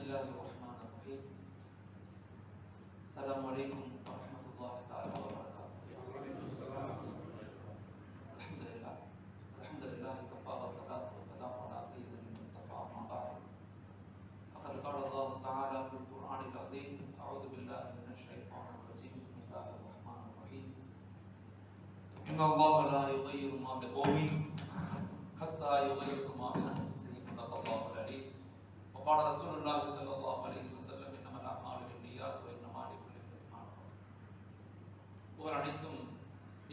الله الرحمن الرحيم. السلام عليكم ورحمة الله تعالى وبركاته. الحمد لله كفى والصلاة والسلام على سيدنا المصطفى أما بعد فقد قال الله تعالى في القرآن العظيم: أعوذ بالله من الشيطان الرجيم. بسم الله الرحمن الرحيم. إن الله لا يغير ما بقوم حتى يغيروا ما بأنفسهم. صدق الله العليم. وقال رسول الله صلى الله عليه وسلم: إنما الأعمال بالنيات وإنما لكل امرئ ما نوى. புகழ் அனைத்தும்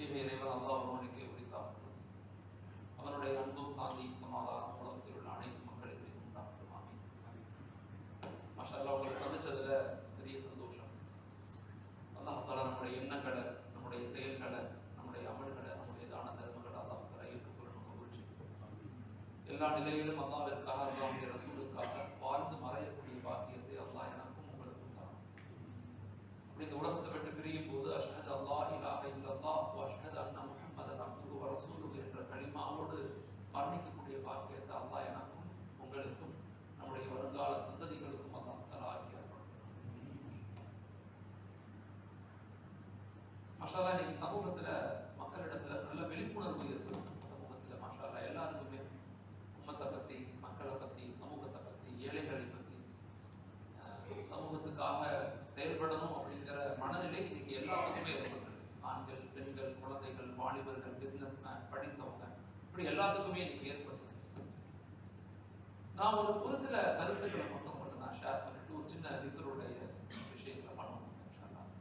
ஏக இறைவன் அல்லாஹ் ஒருவனுக்கே உரித்தாகட்டும். அவனுடைய அன்பும் சாந்தியும் சமாதானம் உலகத்தில் உள்ள அனைத்து மக்களுக்கு உண்டாகட்டும். ஆமீன். மாஷா அல்லாஹ், உங்களை சந்திச்சதுல பெரிய சந்தோஷம். அல்லாஹ் தஆலா நம்முடைய எண்ணங்களை, நம்முடைய செயல்களை, நம்முடைய அமல்களை, நம்முடைய தான தர்மங்களை அல்லாஹ் தஆலா ஏற்றுக்கொள்ளணும். கபூல் எல்லா நிலையிலும் அல்லாஹ்விற்காக, அல்லாஹ்வுடைய ரசூலுக்காக வாழ்ந்து மறையக்கூடிய பாக்கியத்தை அல்லாஹ் எனக்கும் உங்களுக்கும் தரான். அப்படி இந்த உலகத்தை விட்டு பிரியும் போது அஷ்ஹது அல்லாஹ் இலாஹ இல்லல்லாஹ் வ அஷ்ஹது அன்ன முஹம்மதன் அப்துஹு வ ரசூலுஹு என்ற கலிமாவோடு மரணிக்கக்கூடிய பாக்கியத்தை அல்லாஹ் எனக்கும் உங்களுக்கும் நம்முடைய வருங்கால சந்ததிகளுக்கும் அல்லாஹ் தஆலா ஆக்கியார். மாஷா அல்லாஹ், இன்னைக்கு சமூகத்துல மக்களிடத்துல நல்ல விழிப்புணர்வு இருக்கு. சமூகத்துல மாஷா அல்லாஹ் எல்லாருக்குமே உம்மத்தை பத்தி, மக்களை பத்தி, சமூகத்தை பத்தி, ஏழைகளை பத்தி, சமூகத்துக்காக செயல்படணும் அப்படிங்கிற மனநிலை இன்னைக்கு எல்லாத்துக்குமே ஏற்பட்டிருக்கு. ஆண்கள், பெண்கள், குழந்தைகள், வாலிபர்கள், பிசினஸ்மேன், படித்தவங்க, இப்படி எல்லாத்துக்குமே இன்னைக்கு ஏற்பட்டிருக்கு. நான் ஒரு சில கருத்துக்களை மட்டும் நான் ஷேர் பண்ணிட்டு ஒரு சின்ன திக்ருடைய விஷயங்களை பண்ணணும்.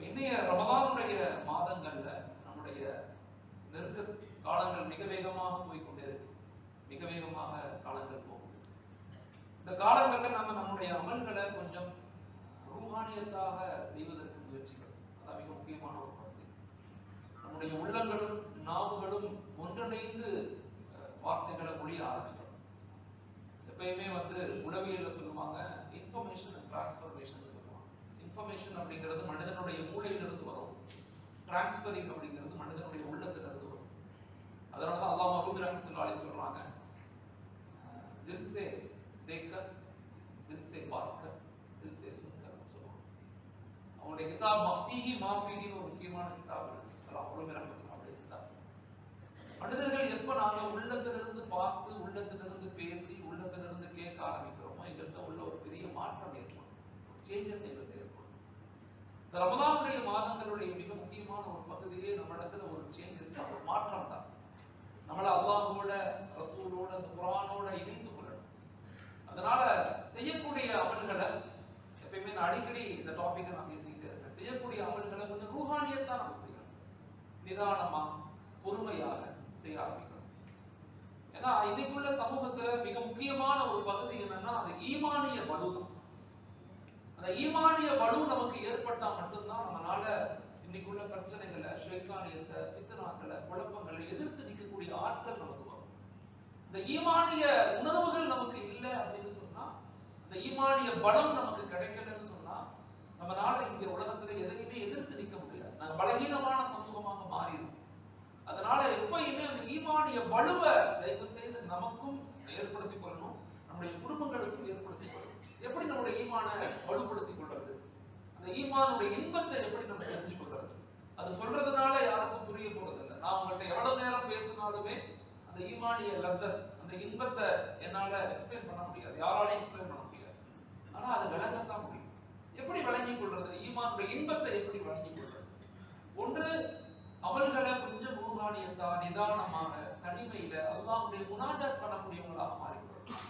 இன்றைய ரமதானுடைய மாதங்கள்ல நம்முடைய நெருக்க காலங்கள் மிக வேகமாக போய்கொண்டே இருக்கு. மிக வேகமாக காலங்கள் போகுது. இந்த காலங்களில் நம்ம நம்முடைய அமல்களை கொஞ்சம் ரூஹானியத்தாக செய்வதற்கு முயற்சிக்கணும். அதான் மிக முக்கியமான ஒரு பகுதி. நம்முடைய உள்ளங்களும் நாவுகளும் ஒன்றிணைந்து வார்த்தைகளை மொழிய ஆரம்பிக்கணும். எப்பயுமே உளவியல்ல சொல்லுவாங்க, இன்ஃபர்மேஷன் அண்ட் டிரான்ஸ்ஃபர்மேஷன் சொல்லுவாங்க. இன்ஃபர்மேஷன் அப்படிங்கிறது மனிதனுடைய மூளையிலிருந்து வரும். டிரான்ஸ்ஃபரிங் அப்படிங்கிறது மனிதனுடைய உள்ளத்திலிருந்து வரும். அதனாலதான் அல்லாஹ் ரூமி ரஹ்மத்துல்லாஹி அலைஹி சொல்றாங்க, தில் சே தேக்கர், தில் சே பார்க்கர், தில் சே சுன்கர் சொல்லுவாங்க. அவங்களுடைய கிதாப் ஃபீஹி மா ஃபீஹின்னு ஒரு முக்கியமான கிதாப் இருக்கு. அல்லாஹ் ரூமி ரஹ்மத்துல்லாஹி கிதாப். மனிதர்கள் எப்ப நாங்க உள்ளத்திலிருந்து பார்த்து, உள்ளத்திலிருந்து பேசி, உள்ளத்திலிருந்து கேட்க ஆரம்பிக்கிறோமோ எங்கள்கிட்ட உள்ள ஒரு பெரிய மாற்றம் ஏற்படும், சேஞ்சஸ் எங்களுக்கு ஏற்படும். இந்த ரமதானுடைய மாதங்களுடைய மிக முக்கியமான ஒரு பகுதியிலே நம்ம இடத்துல ஒரு சேஞ்சஸ், ஒரு மாற்றம் தான். நம்மளை அல்லாஹோட, ரசூலோட, அந்த குர்ஆனோட இணைத்து கொள்ளணும். அதனால செய்யக்கூடிய அமல்களை எப்பயுமே நான் அடிக்கடி இந்த டாபிக்கை நான் பேசிக்கிட்டே இருக்கேன். செய்யக்கூடிய அமல்களை கொஞ்சம் ரூஹானியத்தான் நம்ம செய்யணும். நிதானமா, பொறுமையாக செய்ய ஆரம்பிக்கணும். ஏன்னா இன்னைக்குள்ள சமூகத்துல மிக முக்கியமான ஒரு பகுதி என்னன்னா, அது ஈமானிய வலு. அந்த ஈமானிய வலு நமக்கு ஏற்பட்டா மட்டும்தான் நம்மளால இன்னைக்குள்ள பிரச்சனைகளை, ஷைத்தானியத்தை, ஃபித்னாக்களை, குழப்பங்களை எதிர்த்து நிற்கக்கூடிய ஆற்றல் நமக்கு வரும். இந்த ஈமானிய உணர்வுகள் நமக்கு இல்லை அப்படின்னு சொன்னா, இந்த ஈமானிய பலம் நமக்கு கிடைக்கலன்னு சொன்னா, நம்மளால இங்க உலகத்துல எதையுமே எதிர்த்து நிற்க முடியாது. நாங்க பலகீனமான சமூகமாக மாறிடும். அதனால எப்பயுமே அந்த ஈமானிய வலுவை தயவு செய்து நமக்கும் ஏற்படுத்திக் கொள்ளணும், நம்முடைய குடும்பங்களுக்கும் ஏற்படுத்திக் கொள்ளணும். எப்படி நம்முடைய ஈமான வலுப்படுத்திக் கொள்றது, அந்த ஈமானுடைய இன்பத்தை எப்படி நம்ம தெரிஞ்சு கொள்றது? அது சொல்றதுனால யாருக்கும் புரிய போறது இல்லை. நான் உங்கள்கிட்ட எவ்வளவு நேரம் பேசினாலுமே அந்த ஈமானிய லத்தத், அந்த இன்பத்தை என்னால எக்ஸ்பிளைன் பண்ண முடியாது, யாராலையும் எக்ஸ்பிளைன் பண்ண முடியாது. ஆனா அது விளங்கத்தான் முடியும். எப்படி விளங்கிக் கொள்றது? ஈமானுடைய இன்பத்தை எப்படி விளங்கிக் கொள்றது? ஒன்று, அமல்களை கொஞ்சம் ரூஹானியத்தா, நிதானமாக, தனிமையில அல்லாஹ்வுடைய முனாஜாத் பண்ணக்கூடியவங்களாக மாறிக்கொள்ளணும்.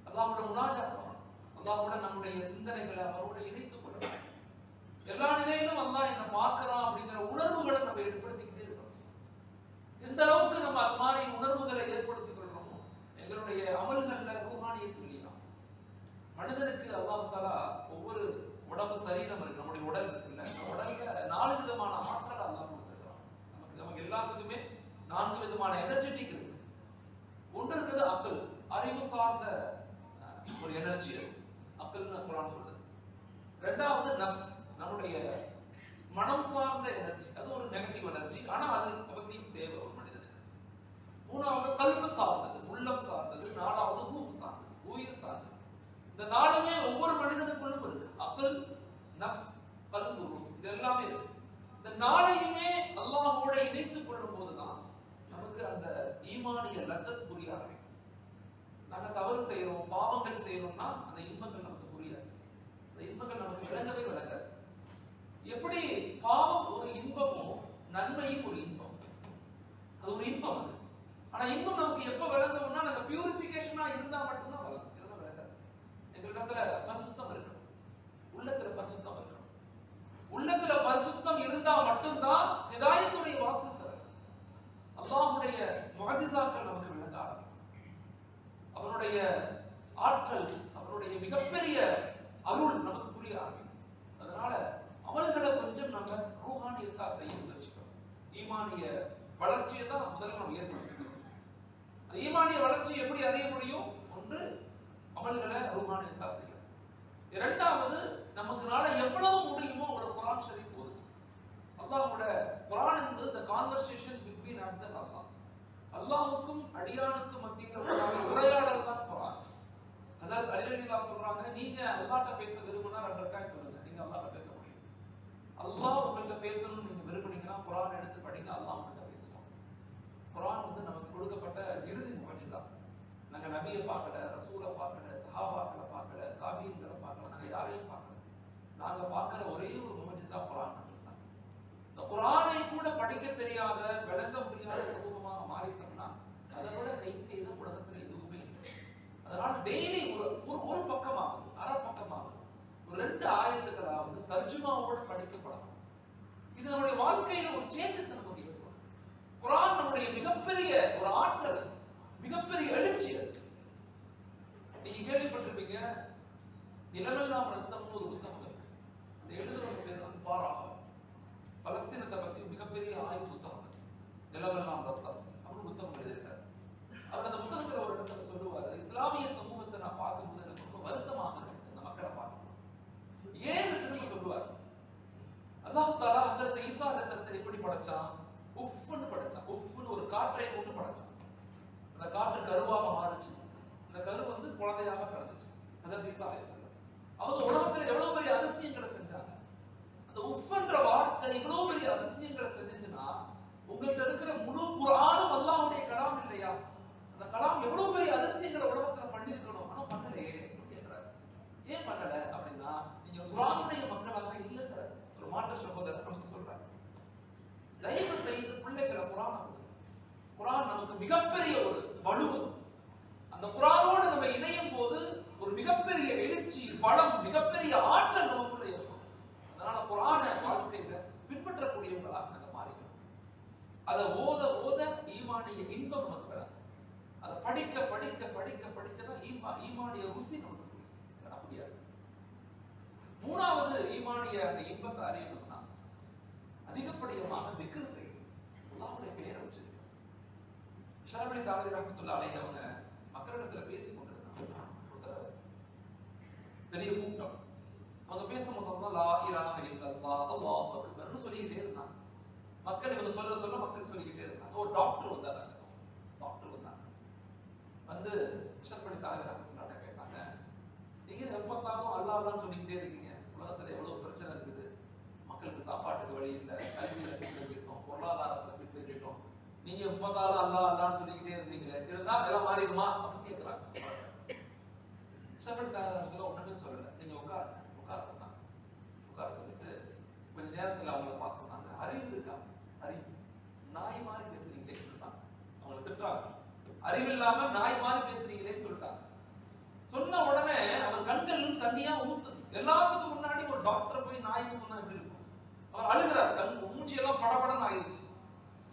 அல்லாஹ்வுடைய முனாஜாத் பண்ணணும். அல்லாஹ்வோட நம்முடைய சிந்தனைகளை அவரோட இணைத்துக் கொள்ளணும். எல்லா நிலையிலும் அல்லாஹ் என்ன பார்க்கிறான் அப்படிங்கிற உணர்வுகளை நம்ம ஏற்படுத்திக்கிட்டே இருக்கணும். எந்த அளவுக்கு நம்ம அது மாதிரி உணர்வுகளை ஏற்படுத்திக் கொள்றோமோ எங்களுடைய அமல்கள்ல ரூஹானியத் இல்லையா. மனிதனுக்கு அல்லாஹ் தஆலா ஒவ்வொரு உடம்பு சரீரம் இருக்கு, நம்முடைய உடல் இருக்குல்ல, உடல்ல 4 விதமான ஆற்றல் அல்லாஹ் கொடுத்திருக்கான். நமக்கு எல்லாத்துக்குமே 4 விதமான எனர்ஜெட்டிக் இருக்கு. ஒன்று இருக்குது அக்கல், அறிவு சார்ந்த ஒரு எனர்ஜி, அக்கல்னு குர்ஆன் சொல்லுது. ரெண்டாவது நஃப்ஸ், நம்முடைய மனம் சார்ந்த எனர்ஜி, அது ஒரு நெகட்டிவ் எனர்ஜி, ஆனா அது அவசியம் தேவை ஒரு மனிதனுக்கு. மூணாவது கல்பு சார்ந்தது, உள்ளம் சார்ந்தது. நாலாவது ரூஹ் சார்ந்தது, உயிர் சார்ந்தது. இந்த நாலுமே ஒவ்வொரு மனிதனுக்குள்ளும் இருக்கு. அக்ல், நஃப்ஸ், கல்பு, இது எல்லாமே இருக்கு. இந்த நாளையுமே அல்லாஹ்வோட இணைத்துக் கொள்ளும் போதுதான் நமக்கு அந்த ஈமானிய லத்தத் புரிய ஆரம்பிக்கும். நாங்க தவறு செய்யறோம், பாவங்கள் செய்யறோம்னா அந்த இன்பங்கள் நமக்கு புரியாது, அந்த இன்பங்கள் நமக்கு விளங்கவே விளங்காது. எப்படி பாவம் ஒரு இன்பமோ நன்மையும் ஒரு இன்பம், அது ஒரு இன்பம். அது ஆனா இன்பம் நமக்கு எப்ப விளங்கும்னா நாங்க பியூரிபிகேஷனா இருந்தா மட்டும்தான் விளங்கும், இல்லைன்னா விளங்காது. எங்களிடத்துல பரிசுத்தம் இருக்கணும், உள்ளத்துல பரிசுத்தம் இருக்கணும். உள்ளத்துல பரிசுத்தம் இருந்தா மட்டும்தான் ஹிதாயத்துடைய வாசல் தரும். அல்லாஹ்வுடைய முஅஜிசாக்கள் நமக்கு விளங்க ஆரம்பிக்கும். அவனுடைய ஆற்றல், அவனுடைய மிகப்பெரிய அருள் நமக்கு புரிய ஆரம்பிக்கும். அதனால அமல்களை கொஞ்சம் நம்ம ரூஹானியத்தா செய்ய முயற்சிக்கணும். ஈமானிய வளர்ச்சியை தான் முதல்ல நம்ம ஏற்படுத்தணும். ஈமானிய வளர்ச்சி எப்படி அறிய முடியும்? ஒன்று, அமல்களை ரூஹானியத்தா செய்யணும். இரண்டாவது, நமக்கு நாளை எவ்வளவு முடியுமோ அவ்வளவு குர்ஆன் ஷரீஃப் ஓதுங்க. அல்லாஹ்வோட குர்ஆன் என்பது the conversation between abd and Allah. அல்லாஹ்வுக்கும் அடியானுக்கும் மத்தியில் உரையாடல் தான் குர்ஆன். ஹஜ்ரத் அலி ரலியல்லாஹு சொல்றாங்க, நீங்க அல்லாஹ்ட்ட பேச விரும்பினா 2 ரக்காத் சொல்லுங்க, நீங்க அல்லாஹ்ட்ட பேச முடியும். அல்லாஹ் உங்கள்கிட்ட பேசணும்னு நீங்க விரும்புனீங்கன்னா குர்ஆன் எடுத்து படிங்க, அல்லாஹ் உங்கள்கிட்ட பேசுவான். குர்ஆன் வந்து நமக்கு கொடுக்கப்பட்ட இறுதி முஅஜிஸா. நாங்க நபியை பார்க்கல, ரசூலை பார்க்கல, சஹாபாக்களை பார்க்கல, தாபீன்களை பார்க்கல, நாங்க யாரையும் பார்க்கல. நாங்க பார்க்கிற ஒரே ஒரு முஅஜிஸா குர்ஆன் மட்டும்தான். இந்த குர்ஆனை கூட படிக்க தெரியாத, விளங்க முடியாத சமூகமாக மாறிட்டோம்னா அதை விட கை செய்த உலகத்துல எதுவுமே இல்லை. அதனால டெய்லி ஒரு பக்கமாகும், அரை பக்கமாகும், ஒரு 2 ஆயத்துக்களாவது தர்ஜுமாவோட படிக்கப்படணும். இது நம்முடைய வாழ்க்கையில ஒரு சேஞ்சஸ் நமக்கு ஏற்படும். குர்ஆன் நம்முடைய மிகப்பெரிய ஒரு ஆற்றல், மிகப்பெரிய எழுச்சி. நீங்க கேள்விப்பட்டிருப்பீங்க, நிலமெல்லாம் ரத்தம்னு ஒரு புத்தகம் இருக்கு. அந்த எழுதுறவங்க பேர் வந்து பாராக. பலஸ்தீனத்தை பத்தி மிகப்பெரிய ஆய்வு புத்தகம், நிலமெல்லாம் ரத்தம் அப்படின்னு புத்தகம் எழுதியிருக்காரு. அவர் அந்த புத்தகத்துல ஒரு இடத்துல சொல்லுவாரு, இஸ்லாமிய சமூகத்தை நான் பார்க்கும்போது எனக்கு ரொம்ப வருத்தமாக இருக்கு இந்த மக்களை பார்க்கணும். ஏன்னு திரும்ப சொல்லுவார். அல்லாஹ் தஆலா ஹஜ்ரத் ஈசா அலைஹிஸ்ஸலாத்தை எப்படி படைச்சான்? உஃப்னு படைச்சான். உஃப்னு ஒரு காற்றை கொண்டு படைச்சான். அந்த காற்று கருவாக மாறுச்சு, அந்த கரு வந்து குழந்தையாக பிறந்துச்சு. ஹஜ்ரத் ஈசா அலைஹிஸ்ஸலாம் அவங்க உலகத்துல எவ்வளவு பெரிய அதிசயங்களை செஞ்சாங்க. அந்த உஃப்ன்ற வார்த்தை இவ்வளவு பெரிய அதிசயங்களை செஞ்சுச்சுன்னா உங்கள்கிட்ட இருக்கிற முழு குர்ஆனும் அல்லாஹ்வுடைய கலாம் இல்லையா? அந்த கலாம் எவ்வளவு பெரிய அதிசயங்களை உலகத்துல பண்ணிருக்கணும், ஆனா பண்ணலையே கேட்கிறாரு. ஏன் பண்ணல அப்படின்னா நீங்க குர்ஆனுடைய மக்களாக இல்லைங்கிற ஒரு மாற்று சகோதரர் நமக்கு சொல்றாரு. தயவு செய்து பிள்ளைகளை குர்ஆன் ஓதுங்க. குர்ஆன் நமக்கு மிகப்பெரிய ஒரு வலுவு. அந்த குர்ஆனோடு நம்ம இணையும் போது ஒரு மிகப்பெரிய எழுச்சி, பலம், மிகப்பெரிய ஆற்றல் நமக்குள்ள இருக்கும். அதனால குர்ஆனை வாழ்க்கையில பின்பற்றக்கூடியவங்களாக நாங்க மாறிக்கணும். அதை ஓத ஓத ஈமானிய இன்பம் நமக்கு வரும். அதை படிக்க படிக்க படிக்க படிக்க தான் ஈமானிய ருசி நமக்கு முடியாது. மூணாவது ஈமானிய அந்த இன்பத்தை அறியணும்னா அதிகப்படியமாக திக்ர் செய்யணும். அல்லாஹ்வுடைய பெயரை வச்சிருக்கணும். ஷரபலி தாவரி ரஹ்மத்துல்லாஹி அலைஹி அவங்க மக்களிடத்துல பேசிக் கொண்டிருந்தாங்க. பெரிய கூட்டம். அவங்க பேசும்போது லா இலாஹ இல்லல்லாஹ் அல்லாஹு அக்பர்னு சொல்லிக்கிட்டே இருந்தாங்க. மக்கள் இவங்க சொல்ல சொல்ல மக்கள் சொல்லிக்கிட்டே இருந்தாங்க. ஒரு டாக்டர் வந்தாங்க. டாக்டர் வந்தாங்க வந்து ஷரபலி தாவரி ரஹ்மத்துல்லாஹி கேட்டாங்க, நீங்க எப்பத்தாலும் அல்லாஹ் அல்லாஹ்னு சொல்லிக்கிட்டே இருக்கீங்க, உலகத்துல எவ்வளவு பிரச்சனை இருக்குது, மக்களுக்கு சாப்பாட்டுக்கு வழி இல்லை, கல்வியில பின்பற்றிட்டோம், பொருளாதாரத்துல பின்பற்றிட்டோம், நீங்க எப்பத்தாலும் அல்லாஹ் அல்லாஹ்னு சொல்லிக்கிட்டே இருந்தீங்களே, இருந்தா எல்லாம் மாறிடுமா அப்படின்னு கேட்கிறாங்க. ஷரபலி ஒன்றுமே சொல்லல, நீங்க உட்காருங்க உட்கார சொன்னாங்க. உட்கார சொல்லிட்டு கொஞ்ச நேரத்துல அவங்கள பார்த்து சொன்னாங்க, அறிவு இருக்கா? அறிவு நாய் மாதிரி பேசுறீங்களே சொல்லிட்டாங்க. அவங்களை திட்டுறாங்க, அறிவில்லாம நாய் மாதிரி பேசுறீங்களே சொல்லிட்டாங்க. சொன்ன உடனே அவர் கண்கள் தண்ணியா ஊத்துது. எல்லாத்துக்கும் முன்னாடி ஒரு டாக்டர் போய் நாய்க்கு சொன்னா எப்படி இருக்கும்? அவர் அழுகிறார், கண் மூஞ்சியெல்லாம் படபடன்னு ஆயிடுச்சு,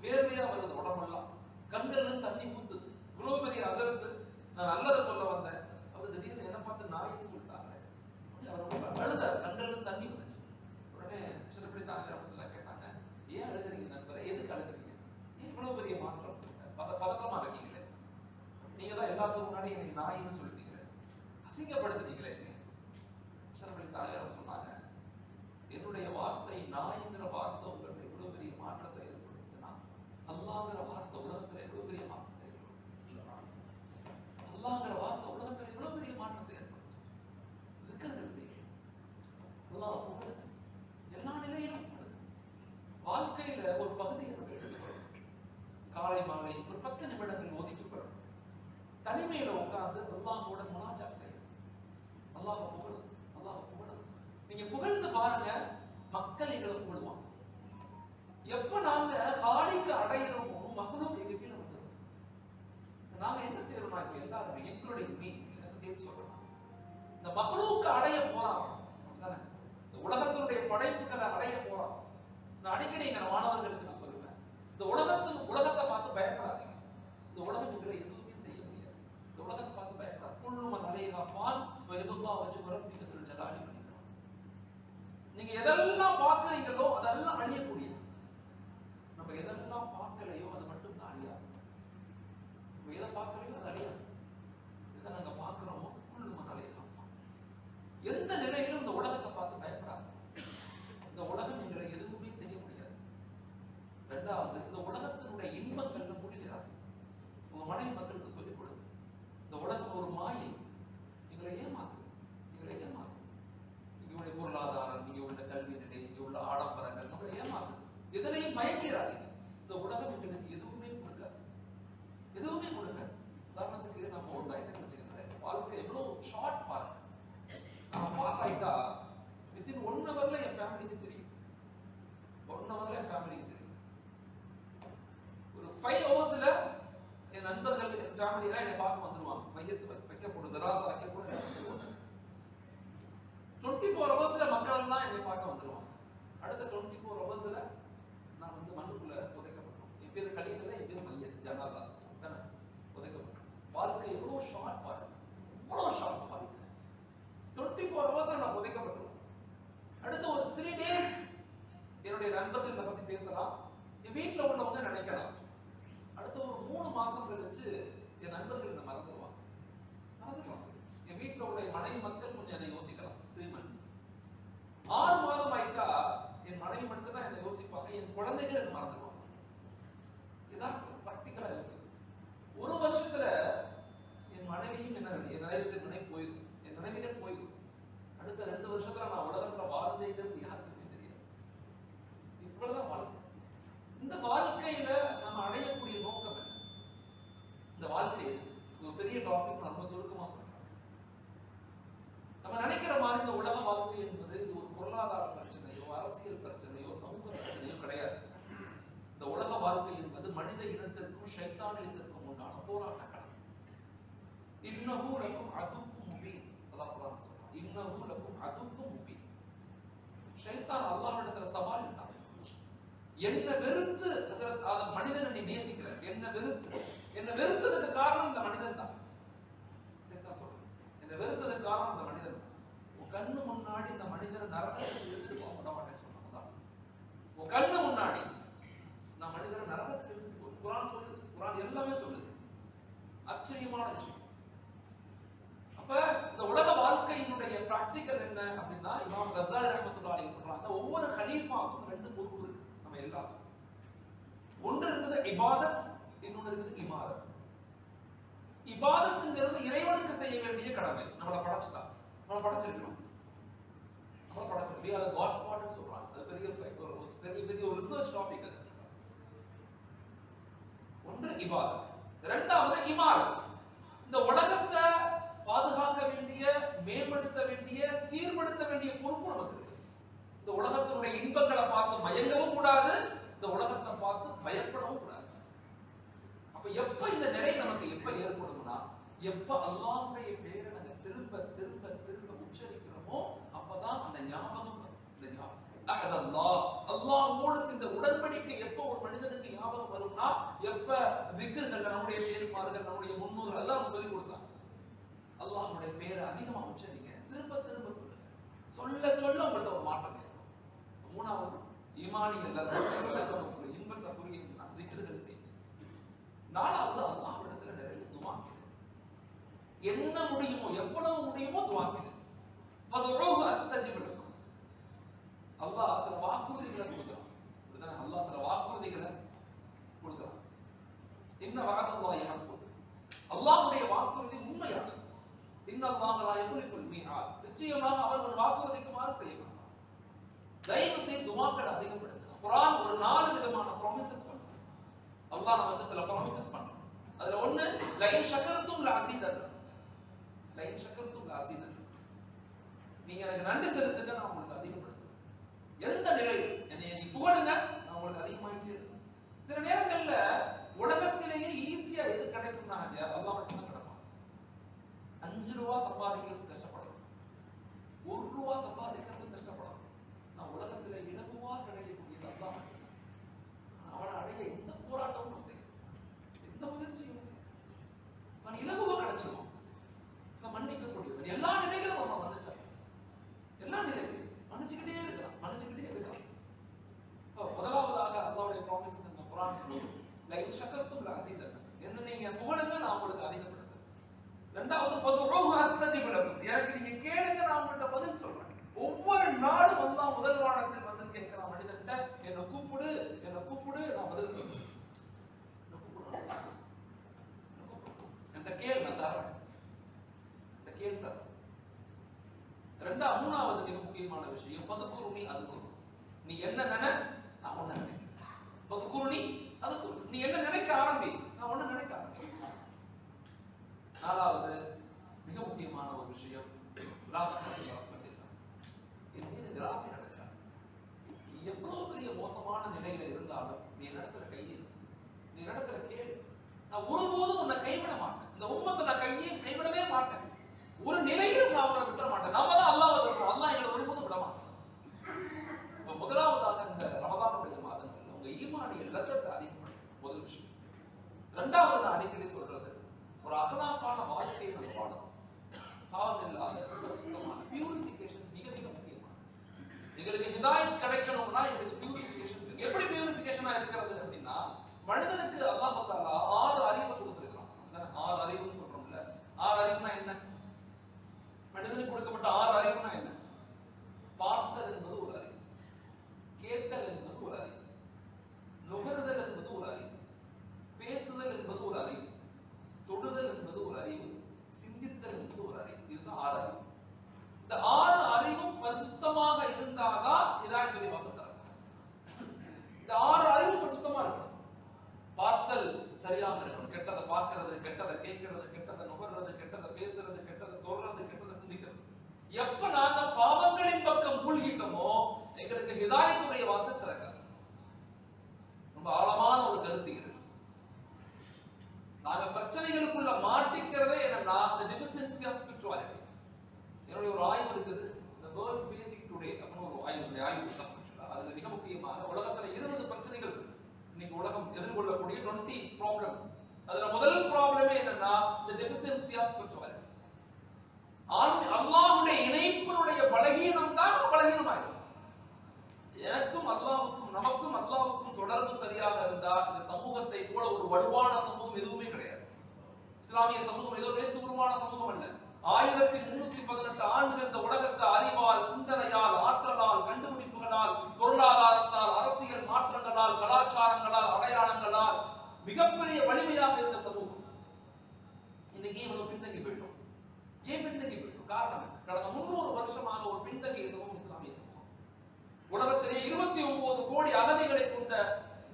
வேர்வையா வருது உடம்பெல்லாம், கண்கள் தண்ணி ஊத்துது. இவ்வளவு பெரிய அசரத்து, நான் நல்லதை சொல்ல வந்தேன், அவர் திடீர்னு என்ன பார்த்து நாய்ன்னு சொல்லிட்டாங்க. அவர் அழுதார், கண்கள் தண்ணி வந்துச்சு. உடனே ஷரபலி தாவரி ரஹ்மத்துல்லாஹி கேட்டாங்க, ஏன் அழுகிறீங்க நண்பரே, எதுக்கு அழுகிறீங்க, ஏன் இவ்வளவு பெரிய மாற்றம், பதக்கமா இருக்கீங்களே, நீங்க தான் எல்லாத்துக்கும் முன்னாடி எனக்கு நாயின்னு சொல்லிட்டீங்களே, அசிங்கப்படுத்துறீங்களே. ஷரபலி தாவரி சொன்னாங்க, என்னுடைய வார்த்தை நாய்ங்கிற வார்த்தை உங்களுக்கு எவ்வளவு பெரிய மாற்றத்தை ஏற்படுத்துதுன்னா அல்லாஹ்ங்கிற வார்த்தை உலகத்துல எவ்வளவு பெரிய மாற்றத்தை ஏற்படுத்தும். அல்லாஹ்ங்கிற வார்த்தை உலகத்துல எவ்வளவு பெரிய மாற்றத்தை ஏற்படுத்தும். வாழ்க்கையில ஒரு பகுதியை நம்ம எடுத்துக்கணும். காலை மாலை ஒரு 10 நிமிடங்கள் ஒதுக்கப்படும். தனிமையில உட்கார்ந்து அல்லாஹ்வோட முனாஜாத் செய்யணும். அல்லாஹ் புகழும், அல்லாஹ் புகழும். நீங்க புகழ்ந்து பாருங்க, மக்கள் எங்களை புகழுவாங்க. எப்ப நாங்க ஹாலிக்கு அடையிறோமோ மஹ்லூக் எங்க கீழே வந்துடும். நாங்க என்ன செய்யறோம்னா இப்ப எல்லாருமே இன்க்ளூடிங் மீ, எனக்கு சேர்த்து சொல்லணும், இந்த மஹ்லூக் அடைய போறான், இந்த உலகத்தினுடைய படைப்புகளை அடைய போறான். நான் அடிக்கடி எங்க மாணவர்களுக்கு நான் சொல்லுவேன், இந்த உலகத்தை பார்த்து பயப்படாதீங்க. இந்த உலகம் எங்களை எதுவுமே செய்ய முடியாது. இந்த உலகத்தை பார்த்து பயப்படாது. குல்லுமன் அலைஹா ஃபான் வ யப்கா வஜ்ஹு ரப்பிக துல் ஜலாலி வல் இக்ராம். நீங்க எதெல்லாம் பார்க்கறீங்களோ அதெல்லாம் அழியக்கூடியது. நம்ம எதெல்லாம் பார்க்கலையோ அது மட்டும் தான் அழியாது. நம்ம எதை பார்க்கலையோ அது அழியாது. எதை நாங்க பார்க்கிறோமோ குல்லுமன் அலைஹா ஃபான். எந்த நிலையிலும் இந்த உலகத்தை பார்த்து பயப்படாது. இந்த உலகம் எங்களை எதுவுமே செய்ய முடியாது. இரண்டாவது, இந்த உலகத்தினுடைய இன்பங்கள்ல முடிகிறார். உங்க மனைவி மக்களுக்கு சொல்லிக் கொடுங்க, இந்த உலகம் ஒரு மாயை, எங்களை ஏமாத்து, எங்களை ஏமாத்து. இங்க பொருளாதாரம், இங்க உள்ள கல்வி நிலை, இங்க உள்ள ஆடம்பரங்கள் நம்மளை ஏமாத்து. எதனையும் மயக்கிறாதீங்க. இந்த உலகம் எங்களுக்கு எதுவுமே கொடுக்காது, எதுவுமே கொடுக்காது. உதாரணத்துக்கு நம்ம ஒரு ஐட்டம் வச்சுக்கிறேன், வாழ்க்கை எவ்வளவு ஷார்ட் பாருங்க. நான் பார்த்தாயிட்டா வித்தின் 1 ஹவர்ல என் ஃபேமிலிக்கு தெரியும். 1 ஹவர்ல என் ஃபேமிலிக்கு தெரியும். ஒரு 5 ஹவர்ஸ்ல என் நண்பர்கள், என் ஃபேமிலியெல்லாம் என்னை பார்க்க வந்துருவாங்க. மையத்து வைக்கப்படும், ஜனாசா வைக்கப்படும். 24 ஹவர்ஸ்ல மக்கள் எல்லாம் என்னை பார்க்க வந்துருவாங்க. அடுத்த 24 ஹவர்ஸ்ல நான் வந்து மண்ணுக்குள்ள புதைக்கப்பட்டோம். என் பேர் கலீல், என் பேர் மையத், ஜனாசா தானே புதைக்கப்பட்டோம். வாழ்க்கை எவ்வளவு ஷார்ட் பாருங்க, எவ்வளவு ஷார்ட் வாழ்க்கை. 24 ஹவர்ஸ்ல நான் புதைக்கப்பட்டோம். அடுத்த ஒரு 3 டேஸ் என்னுடைய நண்பர்கள் இதை பத்தி பேசலாம், என் வீட்டுல உள்ளவங்க நினைக்கலாம். அடுத்த ஒரு 3 மாசம் கழிச்சு என் நண்பர்கள் என்ன மறந்துடுவாங்க. என் வீட்டுல உள்ள மனைவி மக்கள் கொஞ்சம் என்னை யோசிக்கலாம். 3 months 6 மாதம் ஆயிட்டா என் மனைவி மட்டும் தான் என்னை யோசிப்பாங்க, என் குழந்தைகள் என்ன மறந்துடுவாங்க. இதான் பிராக்டிக்கலா யோசிக்கும். 1 வருஷத்துல என் மனைவியும் என்ன, என் மனைவி போயிடும், என் மனைவிகள் போயிடும். அடுத்த 2 வருஷத்துல நான் உலகத்துல வாழ்ந்தேங்கிறது யாருக்குமே தெரியாது. இவ்வளவுதான் வாழ்க்கை. இந்த வாழ்க்கையில நம்ம அடையக்கூடிய நோக்கம் என்ன? இந்த வாழ்க்கை ஒரு பெரிய டாபிக், ரொம்ப சுருக்கமா சொல்றேன். நம்ம நினைக்கிற மாதிரி இந்த உலக வாழ்க்கை என்பது ஒரு பொருளாதார பிரச்சனையோ, அரசியல் பிரச்சனையோ, சமூக பிரச்சனையோ கிடையாது. இந்த உலக வாழ்க்கை என்பது மனித இனத்திற்கும் ஷைத்தான இனத்திற்கும் உண்டான போராட்ட களம். இன்னஹு லகும் அதுவும் முபீன். அல்லாஹ் குர்ஆன் சொல்றான், இன்னஹு லகும் அதுவும் முபீன். ஷைத்தான் அல்லாஹ்விடத்துல சவால் விட்டான். என்ன வெறுத்து அந்த மனிதனை நீ நினைக்கிற, என்ன வெறுத்ததுக்கு காரணம் இந்த மனிதன் தான். என்ன வெறுத்ததுக்கு காரணம் இந்த மனிதன் தான். உன் கண்ணு முன்னாடி இந்த மனிதனை நரகத்துக்கு இழுத்து போக விட மாட்டேன்னு சொன்னாங்க. உன் கண்ணு முன்னாடி நான் மனிதனை நரகத்துக்கு இழுத்து போ. குர்ஆன் சொல்லுது, குர்ஆன் எல்லாமே சொல்லுது. ஆச்சரியமான விஷயம். அப்ப இந்த உலக வாழ்க்கையினுடைய பிராக்டிக்கல் என்ன அப்படின்னா, இமாம் கஸாலி ரஹ்மத்துல்லாஹி அலைஹி சொல்றாங்க, ஒவ்வொரு கலீஃபாவுக்கும் 2 பொறுப்பு இருக்கு நம்ம எல்லாத்துக்கும். ஒன்று இருக்குது இபாதத், இன்னொன்று இருக்குது இமாரத். இபாதத்ங்கிறது இறைவனுக்கு செய்ய வேண்டிய கடமை. நம்மளை படைச்சிட்டா, நம்மளை படைச்சிருக்கிறோம், நம்மளை படைச்சிருக்கோம். we are God's part ன்னு சொல்றாங்க. அது பெரிய ஒரு ரிசர்ச் டாபிக். அது ஒன்று இபாதத், இரண்டாவது இமாரத். இந்த உலகத்தை பாதுகாக்க வேண்டிய, மேம்படுத்த வேண்டிய, சீர்படுத்த வேண்டிய பொறுப்பு நமக்கு இருக்கு. இந்த உலகத்தினுடைய இன்பங்களை பார்த்து மயங்கவும் கூடாது, இந்த உலகத்தை பார்த்து பயப்படவும் கூடாது. அப்ப எப்ப இந்த நிலை நமக்கு எப்ப ஏற்படும்னா, எப்ப அல்லாஹ்வுடைய பேரை நாங்க திரும்ப திரும்ப திரும்ப உச்சரிக்கிறோமோ அப்பதான் அந்த ஞாபகம் வரும். இந்த ஞாபகம் அல்லாஹ்வோடு இந்த உடன்படிக்கை எப்ப ஒரு மனிதனுக்கு ஞாபகம் வரும்னா, எப்ப திக்ர்கள், நம்முடைய ஷேக்மார்கள், நம்முடைய முன்னோர்கள் எல்லாம் சொல்லி கொடுத்தாங்க, அல்லாஹ்வுடைய பேரை அதிகமா உச்சரிங்க, திரும்ப திரும்ப சொல்லுங்க. சொல்ல சொல்ல உங்கள்கிட்ட ஒரு மாற்றம் ஏற்படும். மூணாவது, ஈமானியல்ல இன்பத்தை புரியுதுன்னா திக்ர்கள் செய்யுங்க. நாலாவது, அல்லாஹ்விடத்துல நிறைய துஆ கேளுங்க. என்ன முடியுமோ, எவ்வளவு முடியுமோ துஆ கேளுங்க. ஃபதுஊஹு அஸ்தஜிப் லக்கும். அல்லாஹ் சில வாக்குறுதிகளை கொடுக்கிறான். இதுதான் அல்லாஹ் சில வாக்குறுதிகளை கொடுக்கிறான். இன்ன வஅதல்லாஹி ஹக்குன். அல்லாஹ்வுடைய வாக்குறுதி உண்மையானது. இன்னல்லாஹ லா யுக்லிஃபுல் மீஆத். நிச்சயமாக அவர் ஒரு வாக்குறுதிக்கு மாறு செய்ய மாட்டார். தயவு செய்து துஆக்களை அதிகப்படுத்துங்க. குர்ஆன் ஒரு நாள் அல்லாஹ் நமக்கு சில ப்ராமிசஸ் பண்றான். அதுல ஒண்ணு லைன் ஷக்கர்தும் லஅஸீதன், லைன் ஷக்கர்தும் லஅஸீதன், நீங்க எனக்கு நன்றி செலுத்துங்க நான் உங்களுக்கு அதிகப்படுத்துவேன். எந்த நிலையில் என்னை புகழுங்க நான் உங்களுக்கு அதிகமாயிட்டே இருக்கேன். சில நேரங்கள்ல உலகத்திலேயே ஈஸியா எது கிடைக்கும்னா அல்லாஹ் மட்டும் தான் கிடைப்பான். 5 ரூபாய் சம்பாதிக்கிறது கஷ்டப்படும், 1 ரூபாய் சம்பாதிக்கிறது கஷ்டப்படும். நான் உலகத்துல இலகுவா கிடைக்கக்கூடியது அல்லாஹ் மட்டும். அவனை அடைய எந்த போராட்டமும் செய்யும், எந்த முயற்சியும் செய்யும், அவன் இலகுவா கிடைச்சிருவான். நான் மன்னிக்கக்கூடியவன், எல்லா நிலைகளும் அவன் மன்னிச்சான், எல்லா நிலைகளையும் மன்னிச்சுக்கிட்டே இருக்கான், மன்னிச்சுக்கிட்டே இருக்கான். முதலாவதாக அல்லாஹ்வுடைய ப்ராமிசஸ் இந்த குர்ஆன் சொல்லுது, லைன் ஷக்கர்தும் லஅஸீதன், என்ன நீங்க புகழுங்க நான் உங்களுக்கு அதிகப்படுத்துறேன். இரண்டாவது ஃபதுஊஹு அஸ்தஜிப் லக்கும், எனக்கு நீங்க கேளுங்க நான் உங்களுக்கு பதில் சொல்றேன். ஒவ்வொரு நாளும் அல்லாஹ் முதல் வானத்தில் வந்து கேட்கிறான் மனிதன்ட்ட, என்ன கூப்பிடு என்ன கூப்பிடு நான் பதில் சொல்றேன், என்கிட்ட கேள் நான் தரேன், இந்த கேள் தரேன். மூணாவது மிக முக்கியமான விஷயம் பதுக்குருணி அதுக்குரு, நீ என்ன நினை நான் ஒண்ணு நினைக்கிறேன். பதுக்குருணி அதுக்குரு, நீ என்ன நினைக்க ஆரம்பி நான் ஒண்ணு நினைக்க ஆரம்பி. நாலாவது மிக முக்கியமான ஒரு விஷயம் என் மீது நிராசை நடக்கிறார். நீ எவ்வளவு பெரிய மோசமான நிலையில இருந்தாலும் நீ நடத்துற கையை நீ நடத்துற கேள்வி, நான் ஒருபோதும் உன்னை கைவிட மாட்டேன், இந்த உம்மத்தை நான் கைவிடவே மாட்டேன், ஒரு நிலையிலும் நான் அவனை விட்டுற மாட்டேன். நம்ம தான் அல்லாஹ் விட்டுறோம், அல்லாஹ் எங்களை ஒருபோதும் விட மாட்டேன். இப்ப முதலாவதாக இந்த ரமதானுடைய மாதங்கள் உங்க ஈமானிய லத்தத்தை அதிகப்படுத்தும் முதல் விஷயம். இரண்டாவது நான் அடிக்கடி சொல்றது, ஒரு அகலாக்கான வாழ்க்கையை நம்ம வாழணும். பாவம் இல்லாத சுத்தமான பியூரிஃபிகேஷன் மிக மிக முக்கியமான. எங்களுக்கு ஹிதாயத் கிடைக்கணும்னா எங்களுக்கு பியூரிஃபிகேஷன். எப்படி பியூரிஃபிகேஷனா இருக்கிறது அப்படின்னா, மனிதனுக்கு அல்லாஹ் தஆலா 6 அறிவு கொடுத்திருக்கான். 6 அறிவுன்னு சொல்றோம்ல, 6 அறிவுனா என்ன? மனிதனுக்கு கொடுக்கப்பட்ட 6 அறிவுனா என்ன? பார்த்தல் என்பது ஒரு அறிவு, கேட்டல் என்பது ஒரு அறிவு, நுகர்தல் என்பது ஒரு அறிவு, பேசுதல் என்பது ஒரு அறிவு, தொடுதல் என்பது ஒரு அறிவு, சிந்தித்தல் என்பது ஒரு அறிவு. இதுதான் 6 அறிவு. இந்த 6 அறிவும் பரிசுத்தமாக இருந்தாதான் ஹிதாயத்துடைய வாக்கு தரும். இந்த 6 அறிவு பரிசுத்தமா இருக்கணும். பார்த்தல் சரியாக இருக்கணும், கெட்டதை பார்க்கிறது, கெட்டதை கேட்கிறது, கெட்டதை நுகர்றது, கெட்டதை பேசுறது, கெட்டதை தொடுறது, கெட்டதை சிந்திக்கிறது. எப்ப நாங்க பாவங்களின் பக்கம் மூழ்கிட்டோமோ எங்களுக்கு ஹிதாயத்துடைய வாசல் திறக்காது. ரொம்ப ஆழமான ஒரு கருத்து இது. நாங்க பிரச்சனைகளுக்குள்ள மாட்டிக்கிறதே என்னன்னா the deficiency of spirituality. என்னுடைய ஒரு ஆய்வு இருக்குது, the world facing today அப்படின்னு ஒரு ஆய்வு புத்தகம். அதுல மிக முக்கியமாக உலகத்துல 20 பிரச்சனைகள் இருக்கு. இன்னைக்கு உலகம் எதிர்கொள்ளக்கூடிய 20 ப்ராப்ளம்ஸ். அதுல முதல் ப்ராப்ளமே என்னன்னா the deficiency of spirituality. அல்லாஹ்வுடைய இணைப்பினுடைய பலகீனம் தான் பலகீனமாயிடும். எனக்கும் அல்லாஹ்வுக்கும் நமக்கும் அல்லாஹ்வுக்கும் தொடர்பு சரியாக இருந்தா இந்த சமூகத்தை போல ஒரு வலுவான சமூகம் எதுவுமே கிடையாது. இஸ்லாமிய சமூகம் ஏதோ நேற்று உருவான சமூகம் அல்ல. 1318 ஆண்டுகள் இந்த உலகத்தை அறிவால், சிந்தனையால், ஆற்றலால், கண்டுபிடிப்புகளால், பொருளாதாரத்தால், அரசியல் மாற்றங்களால், கலாச்சாரங்களால், அடையாளங்களால் மிகப்பெரிய வலிமையாக இருந்த சமூகம் இன்னைக்கு இவ்வளவு பின்தங்கி போயிட்டோம். ஏன் பின்தங்கி போயிட்டோம்? காரணம் கடந்த 300 வருஷமாக ஒரு பின்தங்கிய சமூகம் இஸ்லாமிய சமூகம். உலகத்திலே 29 கோடி அகதிகளை கொண்ட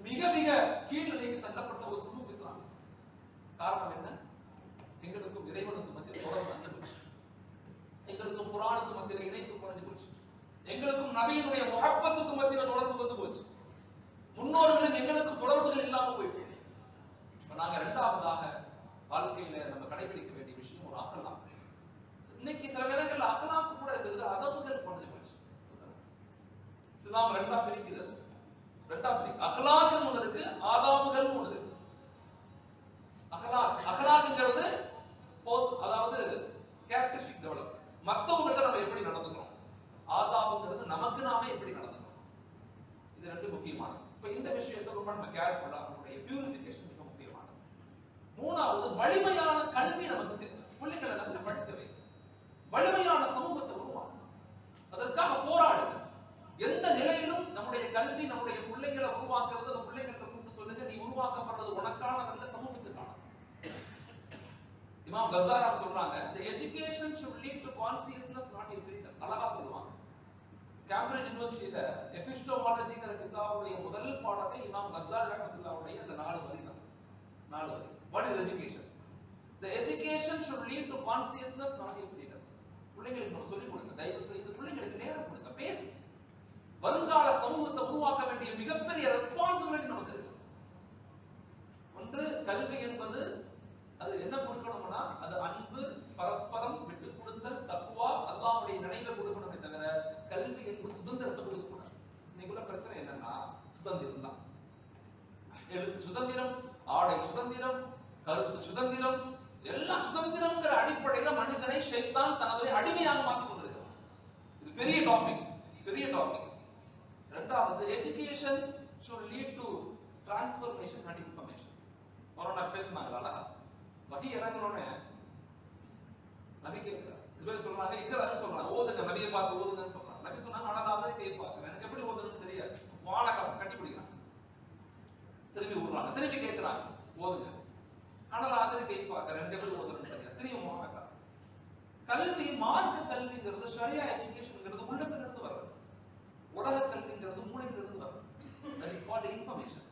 மிக மிக கீழ்நிலைக்கு தள்ளப்பட்ட ஒரு சமூகம் இஸ்லாமிய சமூகம். காரணம் என்ன? எங்களுக்கும் இறைவனுக்கும் மத்தியில் தொடர்பு அற்று போச்சு, எங்களுக்கும் குர்ஆனுக்கும் மத்தியில் இணைப்பு குறைஞ்சு போச்சு, எங்களுக்கும் நபியினுடைய முஹப்பத்துக்கும் மத்தியில் தொடர்பு வந்து போச்சு, முன்னோர்களுக்கு எங்களுக்கும் தொடர்புகள் இல்லாம போயிட்டு. நாங்க இரண்டாவதாக வாழ்க்கையில நம்ம கடைபிடிக்க வேண்டிய விஷயம் ஒரு அகலாக். இன்னைக்கு சில நேரங்கள்ல அகலாக் கூட இருக்கிறது, அதபுகள் குறைஞ்சு போச்சு. இஸ்லாம் ரெண்டா பிரிக்கிறது. அகலாக் ஒன்று இருக்கு, ஆதாபுகள் ஒன்று இருக்கு. அகலாக்ங்கிறது அதாவது கேரக்டரிஸ்டிக் டெவலப், மத்தவங்கிட்ட நம்ம எப்படி நடந்துக்கிறோம். ஆதாபுங்கிறது நமக்கு நாமே எப்படி நடந்துக்கிறோம். இது ரெண்டு முக்கியமானது. இப்ப இந்த விஷயத்தை ரொம்ப நம்ம கேர்ஃபுல்லா நம்மளுடைய பியூரிஃபிகேஷன் மிக முக்கியமானது. மூணாவது வலிமையான கல்வி நமக்கு தேவை. பிள்ளைகளை நல்ல படிக்க வை, வலிமையான சமூகத்தை உருவாக்கணும். அதற்காக போராடுங்க. எந்த நிலையிலும் நம்முடைய கல்வி நம்முடைய பிள்ளைகளை உருவாக்குறது, அந்த பிள்ளைகளை கூப்பிட்டு சொல்லுங்க, நீ உருவாக்கப்படுறது உனக்கான நல்ல சமூகத்துக்கான. இமாம் கஸாலி சொல்றாங்க, the education should lead to consciousness not in freedom. அழகா சொல்லுவாங்க. கேம்பிரிட்ஜ் யுனிவர்சிட்டியில எபிஸ்டோமாலஜிங்கிற கிதாபுடைய முதல் பாடமே இமாம் கஸாலி ரஹ்மத்துல்லாஹி அந்த 4 வரி தான். நாலாவது, what is education? The education should lead to consciousness, not your freedom. பிள்ளைங்களுக்கு நம்ம சொல்லிக் கொடுங்க, தயவு செய்து பிள்ளைங்களுக்கு நேரம் கொடுங்க, பேசு. வருங்கால சமூகத்தை உருவாக்க வேண்டிய மிகப்பெரிய ரெஸ்பான்சிபிலிட்டி நமக்கு இருக்கு. ஒன்று, கல்வி என்பது அது என்ன கொடுக்கணும்னா அது அன்பு, பரஸ்பரம் விட்டு கொடுத்தல், தக்வா, அல்லாஹ்வுடைய நினைவை கொடுக்கணுமே தவிர கல்வி என்பது சுதந்திரத்தை கொடுக்கக்கூடாது. இன்னைக்குள்ள பிரச்சனை என்னன்னா சுதந்திரம் தான். எழுத்து சுதந்திரம், ஆடை சுதந்திரம், கருத்து சுதந்திரம், எல்லா சுதந்திரம்ங்கிற அடிப்படையில மனிதனை ஷைத்தான் தனது அடிமையாக மாற்றிக் கொண்டிருக்கிறான். இது பெரிய டாபிக், பெரிய டாபிக். இரண்டாவது, education should lead to transformation and information. Corona பேசுனாங்க அழகா. வஹி இறங்கணும்னு நபி கேட்கிறார். இதுவே சொல்றாங்க, இக்கறான்னு சொல்றாங்க, ஓதுங்க, நபியை பார்த்து ஓதுங்கன்னு சொல்றாங்க. நபி சொன்னாங்க, ஆனா நான் தான் கேட்பாங்க, எனக்கு எப்படி ஓதுன்னு தெரியாது. வாழக்கம் கட்டி பிடிக்கிறாங்க, திரும்பி விடுறாங்க, திரும்பி கேட்கிறாங்க, ஓதுங்க. ஆனால் அதை கேட்பாங்க, எனக்கு எப்படி ஓதுன்னு தெரியாது, திரும்பி வாழக்கம். கல்வி, மார்க்க கல்விங்கிறது, ஷரியா எஜுகேஷன்ங்கிறது உள்ளத்திலிருந்து வருது. உலக கல்விங்கிறது மூளையிலிருந்து வருது. That is called information.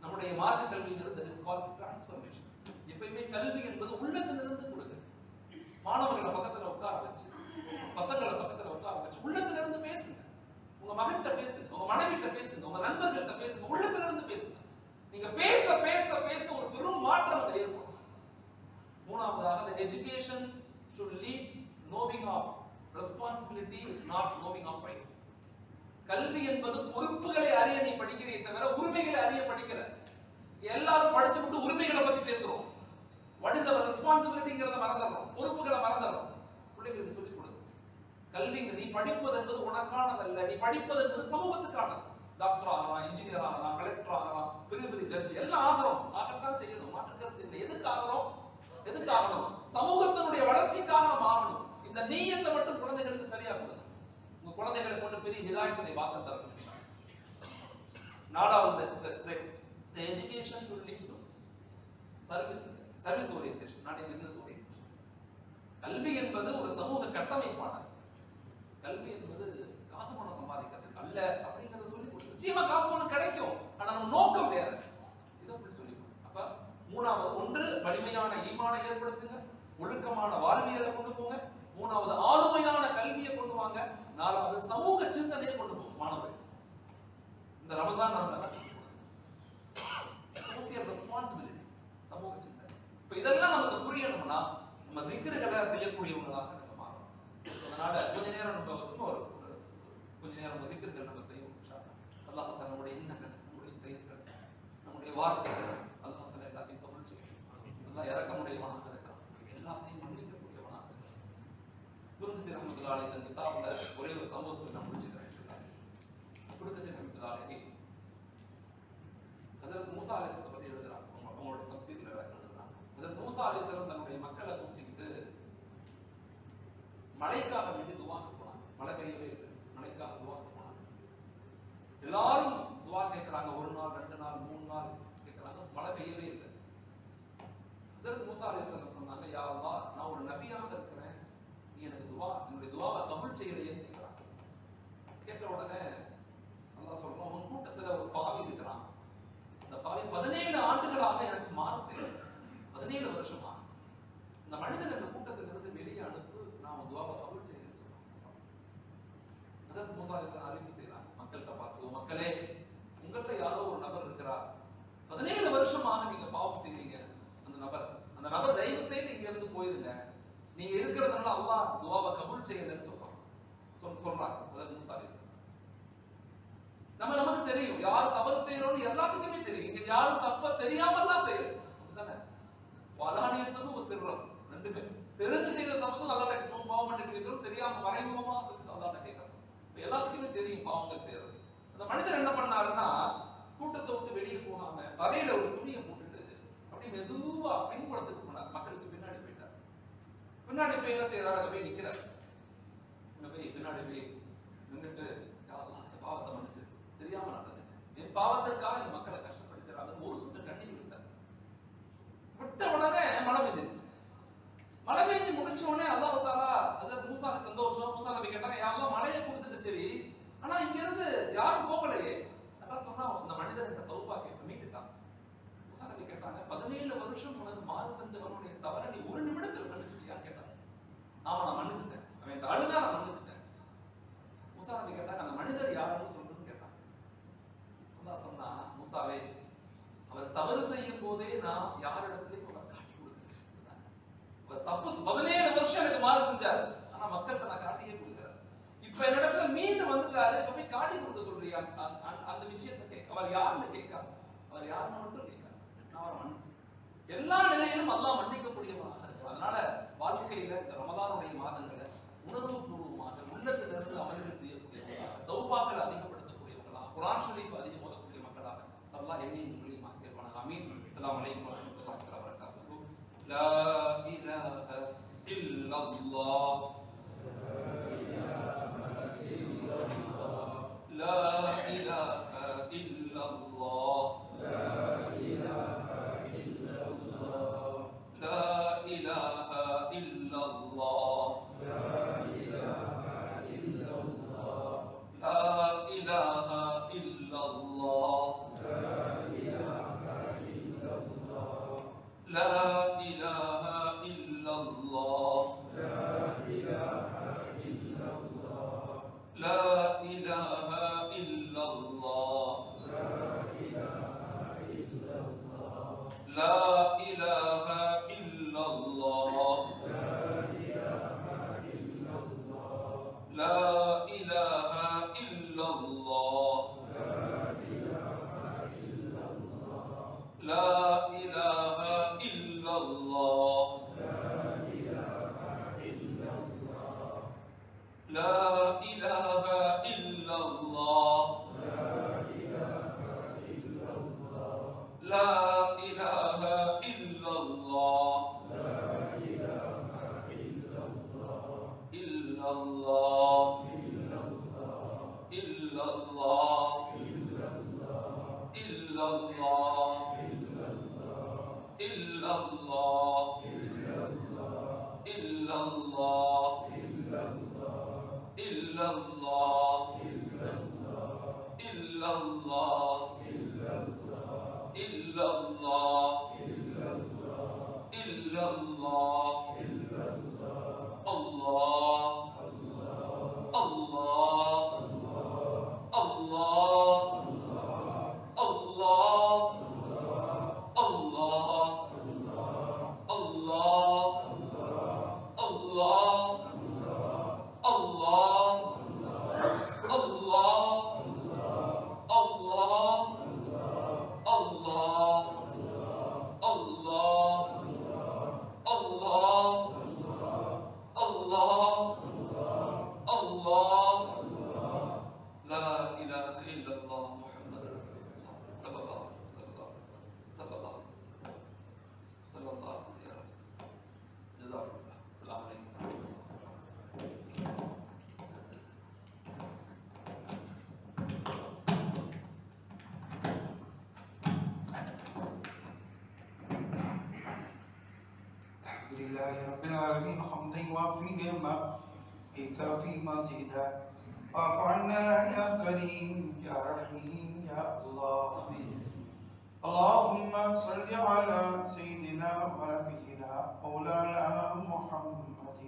நம்முடைய மார்க்க கல்விங்கிறது that is called transformation. எப்பயுமே கல்வி என்பது உள்ளத்திலிருந்து கொடுங்க. மாணவர்களை பக்கத்துல உட்கார வச்சு, பசங்களை பக்கத்துல உட்கார வச்சு உள்ளத்திலிருந்து பேசுங்க. உங்க மகன்கிட்ட பேசுங்க, உங்க மனைவிட்ட பேசுங்க, உங்க நண்பர்கள்ட்ட பேசுங்க, உள்ளத்திலிருந்து பேசுங்க. நீங்க பேச பேச பேச ஒரு பெரும் மாற்றம் ஏற்படும். மூணாவதாக, the education should lead knowing of responsibility, not knowing of rights. கல்வி என்பது பொறுப்புகளை அறிய நீ படிக்கிறே தவிர உரிமைகளை அறிய படிக்கல. எல்லாரும் படிச்சுட்டு உரிமைகளை பத்தி பேசுறோம். What is our responsibilityங்கிறத மறந்துறோம், பொறுப்புகளை மறந்துறோம். பிள்ளைகளுக்கு சொல்லிக் கொடுங்க. கல்விங்க நீ படிப்பது என்பது உனக்கானதல்ல, நீ படிப்பது என்பது சமூகத்துக்கானது. டாக்டர் ஆகலாம், இன்ஜினியர் ஆகலாம், கலெக்டர் ஆகலாம், பெரிய பெரிய ஜட்ஜ் எல்லாம் ஆகிறோம், ஆகத்தான் செய்யணும், மாற்றுக்கிறது இல்லை. எதுக்கு ஆகிறோம்? எதுக்கு ஆகணும்? சமூகத்தினுடைய வளர்ச்சிக்காக நம்ம ஆகணும். இந்த நீயத்தை மட்டும் குழந்தைகளுக்கு சரியா கொடுங்க. உங்க குழந்தைகளை கொண்டு பெரிய ஹிதாயத்துடைய வாசல் தரணும். நாலாவது, the education should lead to service orientation, not a business orientation. கல்வி என்பது ஒரு சமூக கட்டமைப்பானது. கல்வி என்பது காசு பணம் சம்பாதிக்கிறதுக்கு அல்ல அப்படிங்கறத சொல்லி கொடுத்து, நிச்சயமா காசு பணம் கிடைக்கும், ஆனா நம்ம நோக்கம் வேற. இதை அப்படி சொல்லி கொடுத்து. அப்ப மூணாவது, ஒன்று வலிமையான ஈமானை ஏற்படுத்துங்க, ஒழுக்கமான வாழ்வியலை கொண்டு போங்க. மூணாவது, ஆளுமையான கல்வியை கொண்டு வாங்க. நாலாவது, சமூக சிந்தனையை கொண்டு போங்க. மாணவர்கள் இந்த ரமதான் சோசியல் ரெஸ்பான்சிபிலிட்டி, சமூக சிந்தனை. இப்ப இதெல்லாம் நமக்கு புரியணும்னா நம்ம திக்ருகளை செய்யக்கூடியவங்களாக நம்ம மாறணும். அதனால கொஞ்ச நேரம் நம்ம சும்மா கொஞ்ச நேரம் நம்ம திக்ருகள் நம்ம செய்வோம். அல்லாஹ் நம்முடைய எண்ணங்கள், நம்முடைய செயல்கள், நம்முடைய வார்த்தைகள் அல்லாஹ் எல்லாத்தையும் கவனம் செய்யணும். அல்லாஹ் இறக்கமுடையவனாக இருக்கான், எல்லாத்தையும் மன்னிக்கக்கூடியவனாக இருக்கான். குருகத்தி ரஹ்மத்துல்லாஹி இந்த கிதாபுல ஒரே ஒரு சம்பவத்தை நான் முடிச்சுக்கிறேன். குருகத்தி ரஹ்மத்துல்லாஹி ஹஜ்ரத் மூசா அலைஹிஸ்ஸலாம் பத்தி எழுதுறாங்க, அவங்களுடைய தஃசீர்ல எழுதுறாங்க. ஹஜ்ரத் மூசா அலைஹிஸ்ஸலாம் தன்னுடைய மக்களை கூட்டிட்டு மழைக்காக வேண்டி துஆக்கு போனாங்க. மழை பெய்யவே இல்லை, மழைக்காக துஆக்கு போனாங்க. எல்லாரும் துஆ கேட்கறாங்க, ஒரு நாள், 2 நாள், 3 நாள் கேட்கறாங்க, மழை பெய்யவே இல்லை. ஹஜ்ரத் மூசா அலைஹிஸ்ஸலாம் சொன்னாங்க, யா அல்லாஹ், நான் ஒரு நபியாக இருக்கிறேன், நீ எனக்கு என்னுடைய துஆவை கபூல் செய்யலையேன்னு கேட்கறாங்க. கேட்ட உடனே அல்லாஹ் சொல்றான், உன் கூட்டத்துல ஒரு பாவி இருக்கிறான், அந்த பாவி 17 ஆண்டுகளாக எனக்கு மாறு செய்யல, 17 வருஷமா. இந்த மனிதன் இந்த கூட்டத்திலிருந்து வெளியே அனுப்பு, நான் துஆவை கபூல் செய்யறேன்னு சொல்றான். ஹஜ்ரத் மூசா அலைஹிஸ்ஸலாம் அறிவிப்பு செய்றாங்க மக்கள்கிட்ட பார்த்து, மக்களே, உங்கள்ட்ட யாரோ ஒரு நபர் இருக்கிறார், 17 வருஷமாக நீங்க பாவம் செய்வீங்க. அந்த நபர் தயவு செய்து இங்க இருந்து போயிருங்க, நீங்க இருக்கிறதுனால அல்லாஹ் துஆவை கபூல் செய்யலன்னு சொல்றாங்க ஹஜ்ரத் மூசா அலைஹிஸ்ஸலாம். நமக்கு தெரியும் யார் தவறு செய்யறோம்னு, எல்லாத்துக்குமே தெரியும். இங்க யாரும் தப்ப தெரியாமல்லாம் செய்யறது அப்படிதானே. வலானியத்துக்கு ஒரு சிறுறம், ரெண்டுமே தெரிஞ்சு செய்யற தப்புக்கும் அல்லாஹ்ட்ட கேட்கிறோம், பாவம் பண்ணிட்டு கேட்கிறோம், தெரியாம மறைமுகமா செஞ்சு அல்லாஹ்ட்ட கேட்கிறோம். இப்ப எல்லாத்துக்குமே தெரியும் பாவங்கள் செய்யறது. அந்த மனிதர் என்ன பண்ணாருன்னா, கூட்டத்தை விட்டு வெளியே போகாம தரையில ஒரு துணியை போட்டுட்டு அப்படி மெதுவா பின்புறத்துக்கு போனார், மக்களுக்கு பின்னாடி போயிட்டார். பின்னாடி போய் என்ன செய்யறாரு, அங்க போய் நிக்கிறார். அங்க போய் பின்னாடி போய் நின்றுட்டு, பாவத்தை மன்னிச்சு, தெரியாம நான் செஞ்சேன், என் பாவத்திற்காக இந்த மக்களை கஷ்டப்படுத்துறாங்க, ஒரு சொட்டு கண்ணீர் விட்டார். விட்ட உடனே மழை பெஞ்சிருச்சு. மழை பெஞ்சு முடிச்ச உடனே அல்லாஹ் தஆலா ஹஜ்ரத் மூசா சந்தோஷம், மூசா நபி கேட்டாங்க, யா அல்லாஹ் மழையை கொடுத்துட்டு சரி, ஆனா இங்க இருந்து யாரும் போகலையே. அல்லாஹ் சொன்னா, இந்த மனிதன் இந்த தௌபா கேட்டு மீட்டுட்டான். மூசா நபி கேட்டாங்க, 17 வருஷம் உனக்கு மாறு செஞ்சவனுடைய தவறை நீ ஒரு நிமிடத்தில் மன்னிச்சிட்டியான்னு கேட்டான். ஆமா, நான் மன்னிச்சுட்டேன். அவன் அழுதா, நான் மன்னிச்சுட்டேன். மூசா நபி கேட்டாங்க, அந்த மனிதர் யாருன்னு சொல்லுன்னு கேட்டான். அல்லாஹ் சொன்னா, மூசாவே, அவர் தவறு செய்யும் போதே நான் யாரிடத்திலையும் அவர் காட்டி கொடுத்தேன். அவர் தப்பு 17 வருஷம் எனக்கு மாறு செஞ்சாரு, ஆனா மக்கள்கிட்ட நான் காட்டியே கொடுக்கிறேன். இப்ப என்னிடத்துல மீண்டும் வந்துட்டாரு, இப்ப போய் காட்டி கொடுக்க சொல்றியா? அந்த விஷயத்தை கேட்க அவர் யாருன்னு கேட்காரு, அவர் யாருன்னு மட்டும் கேட்காரு. நான் அவரை மன்னிச்சேன். எல்லா நிலையிலும் அல்லாஹ் மன்னிக்கக்கூடியவனாக இருக்கிறார். அதனால வாழ்க்கையில இந்த ரமலானுடைய மாதங்களை உணர்வுபூர்வமாக உள்ளத்திலிருந்து அமல்கள் செய்யக்கூடியவர்களாக, தௌபாக்களை அதிகப்படுத்தக்கூடியவர்களாக, குர்ஆன் ஷரீஃப் அதிகம் ஓதக்கூடிய மக்களாக அல்லாஹ் என்னையும் உங்களையும் ஆக்கியிருப்பானாக. ஆமீன். அஸ்ஸலாமு அலைக்கும் வரஹ்மத்துல்லாஹி வபரகாத்துஹு. லா இலாஹ இல்லல்லாஹ் لا إله إلا الله لا إله إلا الله لا إله إلا الله لا إله إلا الله لا إله إلا الله لا إله إلا الله لا إله إلا الله لا إله إلا الله لا إله إلا الله لا إله إلا الله لا إله إلا الله لا إله إلا الله لا إله إلا الله لا إله إلا الله إلا الله إلا الله إلا الله إلا الله إلا الله إلا الله إلا الله إلا الله إلا الله الله الله الله الله الله الله الله الله الله الله الله الله الله الله الله لا إله إلا الله محمد رسول الله صلى الله عليه وسلم صلى الله عليه وسلم صلى الله عليه وسلم جزاكم الله. السلام عليكم. لله رب العالمين حمدا يوافي نعمه يكافي مزيدا واعف عنا يا كريم يا رحيم يا الله. اللهم صل على سيدنا ونبينا مولانا محمد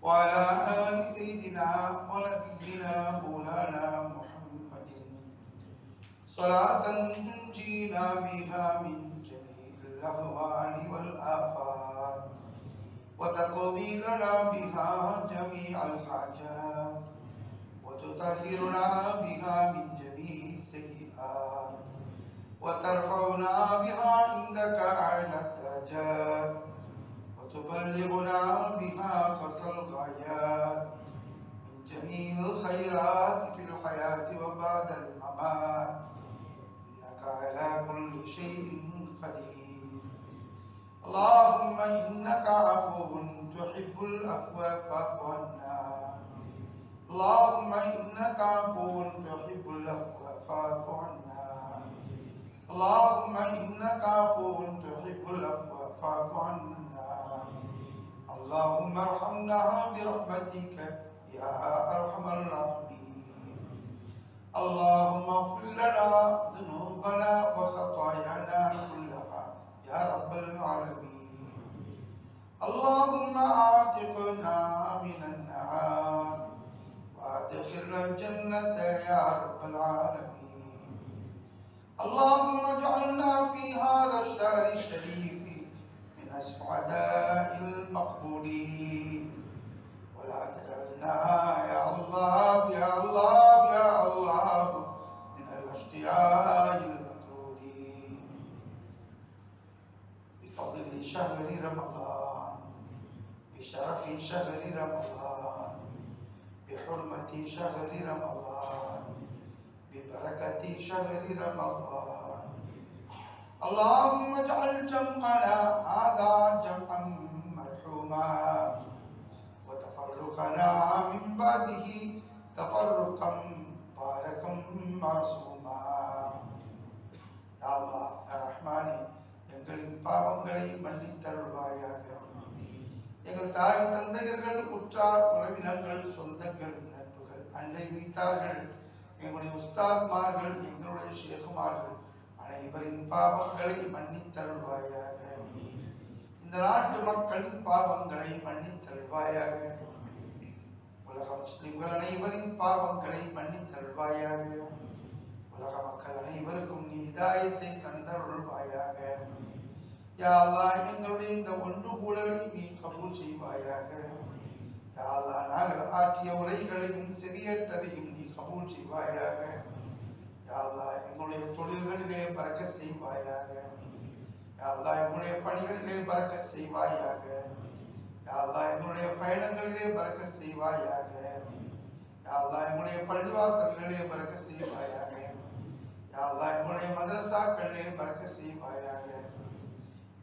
وعلى آل سيدنا ونبينا مولانا محمد صلاة تنجينا بها من الأهوال والآفات وتقضي لنا بها جميع الحاجات وتطهرنا بها من جميع السيئات وترفعنا بها عندك أعلى الدرجات وتبلغنا بها أقصى الغايات من جميع الخيرات في الحياة وبعد الممات إنك على كل شيء قدير. اللهم إنك عفو تحب العفو فاعف عنا. اللهم إنك عفو تحب العفو فاعف عنا. اللهم إنك عفو تحب العفو فاعف عنا. اللهم ارحمنا برحمتك يا أرحم الراحمين. اللهم اغفر لنا ذنوبنا وخطايانا كلها يا رب اللهم اجعلنا في هذا الشهر الشريف من السعداء المقبولين ولا تجعلنا يا الله يا الله يا الله من الاشقياء المطرودين بفضل شهر رمضان بشرف شهر رمضان بحرمة شهر رمضان ببركة شهر رمضان اللهم اجعل جمعنا هذا جمعا مرحوما وتفرقنا من بعده تفرقا باركا معصوما يا الله يا رحماني எங்களின் பாவங்களை மன்னித்தருள்வாயாக. எங்கள் தாய் தந்தையர்கள் உற்றார் உறவினர்கள் சொந்தங்கள் நட்புகள் அண்டை வீட்டார்கள் எங்களுடைய உஸ்தாத்மார்கள் எங்களுடைய ஷேகுமார்கள் அனைவரின் பாவங்களை மன்னித்தருள்வாயாக. இந்த நாட்டு மக்களின் பாவங்களை மன்னித்தருள்வாயாக. உலக முஸ்லிம்கள் அனைவரின் பாவங்களை மன்னித்தருள்வாயாக. உலக மக்கள் அனைவருக்கும் நீ ஹிதாயத்தை தந்தருள்வாயாக. யா அல்லாஹ் எங்களுடைய இந்த ஒன்று கூடலை நீ கபூல் செய்வாயாக. யா அல்லாஹ் நாங்கள் ஆற்றிய உரைகளையும் சிறியற்றதையும் நீ கபூல் செய்வாயாக. யா அல்லாஹ் எங்களுடைய தொழில்களிலே பறக்கத் செய்வாயாக. யா அல்லாஹ் எங்களுடைய பணிகளிலே பறக்கத் செய்வாயாக. யா அல்லாஹ் எங்களுடைய பயணங்களிலே பறக்கத் செய்வாயாக. யா அல்லாஹ் எங்களுடைய பள்ளிவாசல்களிலே பறக்கத் செய்வாயாக. யா அல்லாஹ் எங்களுடைய மதரசாக்களிலே பறக்கத் செய்வாயாக.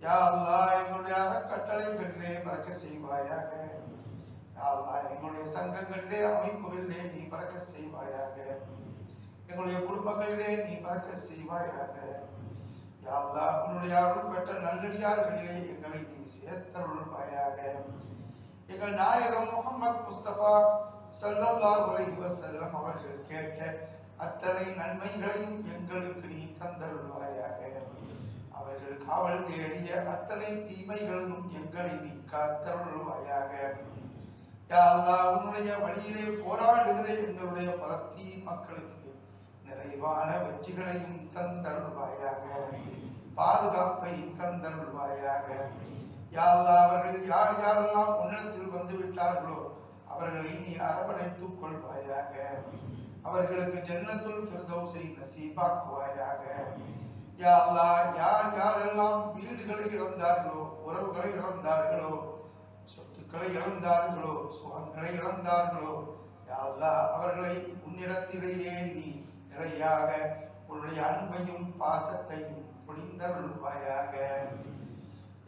யா அல்லாஹ் எங்களுடைய அறக்கட்டளைகளிலே பறக்கத் செய்வாயாக. யா அல்லாஹ் எங்களுடைய சங்கங்களிலே அமைப்புகளிலே நீ பறக்கத் செய்வாயாக. எங்களுடைய குடும்பங்களிலே நீ பறக்கத் செய்வாயாக. யா அல்லாஹ் உன்னுடைய அருள் பெற்ற நல்லடியார்களிலே எங்களை நீ சேர்த்தருள்வாயாக. எங்கள் நாயகம் முஹம்மது முஸ்தபா ஸல்லல்லாஹு அலைஹி வஸல்லம் அவர்கள் கேட்ட அத்தனை நன்மைகளையும் எங்களுக்கு நீ தந்தருள்வாயாக. அவர்கள் காவல் தேடிய அத்தனை தீமைகளும் எங்களை நீ காத்தருள்வாயாக. யா அல்லாஹ் உன்னுடைய வழியிலே போராடுகிற எங்களுடைய பலஸ்தீன் மக்களுக்கு நிறைவான வெற்றிகளையும் தந்தருள்வாயாக. பாதுகாப்பை தந்தருள்வாயாக. யா அல்லாஹ் அவர்கள் யார் யாரெல்லாம் உன்னிடத்தில் வந்து விட்டார்களோ அவர்களை நீ அரவணைத்துக் கொள்வாயாக. அவர்களுக்கு ஜன்னத்துல் ஃபிர்தௌஸை நசீபாக்குவாயாக. யா அல்லாஹ் யார் யாரெல்லாம் வீடுகளை இழந்தார்களோ உறவுகளை இழந்தார்களோ சொத்துக்களை இழந்தார்களோ சுகங்களை இழந்தார்களோ யா அல்லாஹ் அவர்களை உன்னிடத்திலேயே நீ நிறையாக உன்னுடைய அன்பையும் பாசத்தையும் பொழிந்தருள்வாயாக.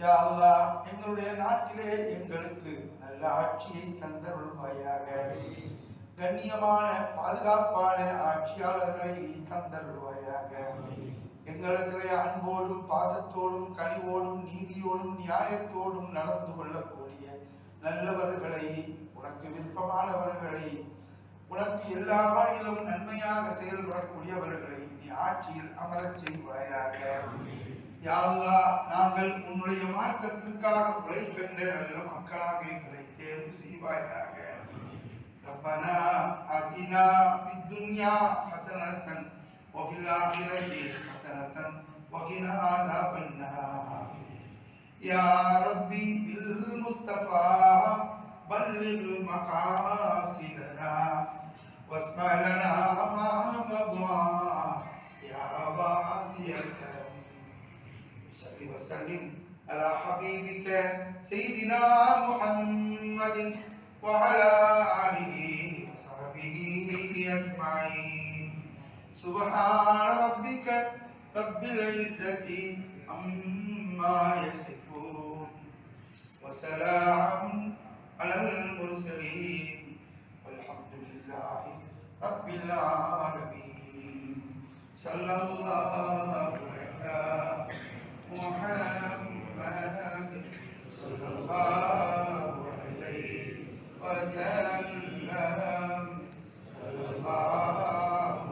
யா அல்லாஹ் எங்களுடைய நாட்டிலே எங்களுக்கு நல்ல ஆட்சியை தந்தருள்வாயாக. கண்ணியமான பாதுகாப்பான ஆட்சியாளர்களை தந்தருள்வாயாக. எங்களிடத்திலே அன்போடும் பாசத்தோடும் கனிவோடும் நீதியோடும் நியாயத்தோடும் நடந்து கொள்ளக்கூடிய நல்லவர்களை உனக்கு விருப்பமானவர்களை உனக்கு எல்லா வகையிலும் நன்மையாக செயல்படக்கூடியவர்களை நீ ஆட்சியில் அமரச் செய்வாயாக. யா அல்லாஹ் நாங்கள் உன்னுடைய மார்க்கத்திற்காக உழைக்கின்ற நல்ல மக்களாக எங்களை தேர்வு செய்வாயாக. ரப்பனா ஆதினா ஃபித் துன்யா ஹஸனத்தன் وفي الآخرة حسنة وقنا عذاب النار يا ربي بالمصطفى بلغ مقاصدنا واسمع لنا ما مضى يا واسع الكرم صل وسلم على حبيبك سيدنا محمد وعلى آله وصحبه أجمعين سبحان ربك رب العزة عما يصفون وسلام على المرسلين والحمد لله رب العالمين صلى الله على محمد صلى الله عليه وسلم صلى الله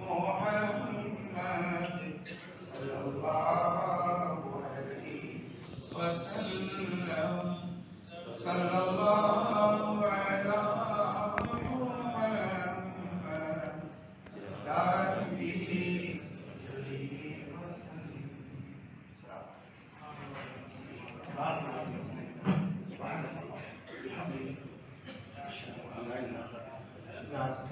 محمد صلى الله عليه وسلم صلى الله على محمد يا ربي وبارنا سبحانك اللهم وبحمدك أشهد أن لا إله إلا أنت